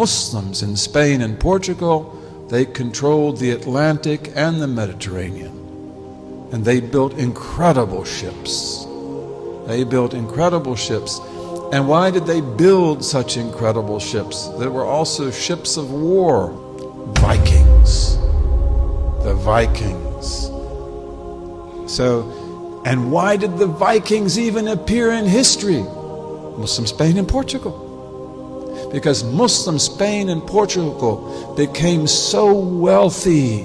Muslims in Spain and Portugal, they controlled the Atlantic and the Mediterranean. And they built incredible ships. They built incredible ships. And why did they build such incredible ships? There were also ships of war. Vikings. The Vikings. So, and why did the Vikings even appear in history? Muslim Spain and Portugal. Because Muslim Spain and Portugal became so wealthy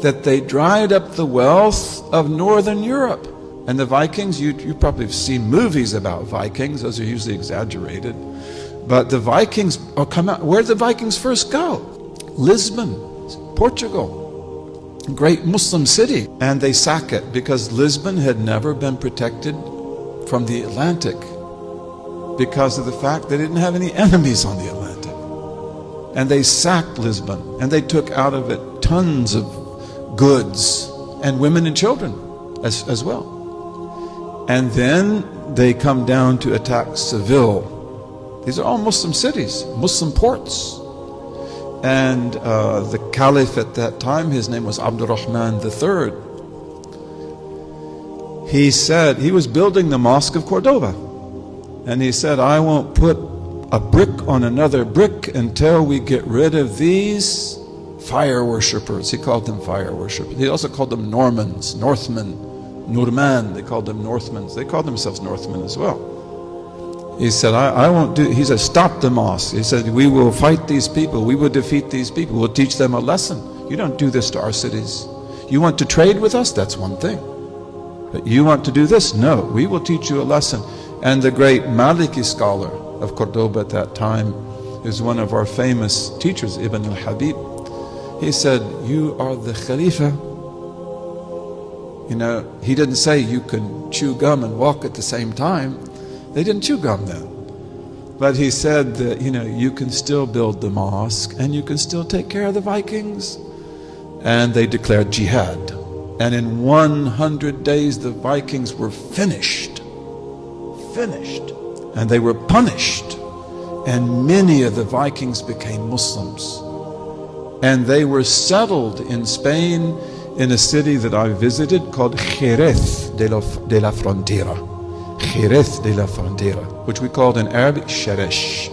that they dried up the wealth of Northern Europe. And the Vikings, you probably have seen movies about Vikings. Those are usually exaggerated. But the Vikings come out. Where did the Vikings first go? Lisbon, Portugal. Great Muslim city. And they sack it because Lisbon had never been protected from the Atlantic because of the fact they didn't have any enemies on the Atlantic. And they sacked Lisbon. And they took out of it tons of goods and women and children as well. And then they come down to attack Seville. These are all Muslim cities, Muslim ports. And the Caliph at that time, his name was Abdurrahman III. He said, he was building the Mosque of Cordoba. And he said, I won't put a brick on another brick until we get rid of these fire worshippers. He called them fire worshippers. He also called them Normans, Northmen. Nurman, they called them Northmen. They called themselves Northmen as well. He said, I won't do, he said, stop the mosque. He said, we will fight these people. We will defeat these people. We'll teach them a lesson. You don't do this to our cities. You want to trade with us? That's one thing. But you want to do this? No, we will teach you a lesson. And the great Maliki scholar of Cordoba at that time is one of our famous teachers, Ibn al-Habib. He said, you are the Khalifa. You know, he didn't say you can chew gum and walk at the same time. They didn't chew gum then. But he said that, you know, you can still build the mosque and you can still take care of the Vikings. And they declared jihad. And in 100 days, the Vikings were finished. Finished. And they were punished. And many of the Vikings became Muslims. And they were settled in Spain in a city that I visited called Jerez de la Frontera. Jerez de la Frontera, which we called in Arabic Sheresh.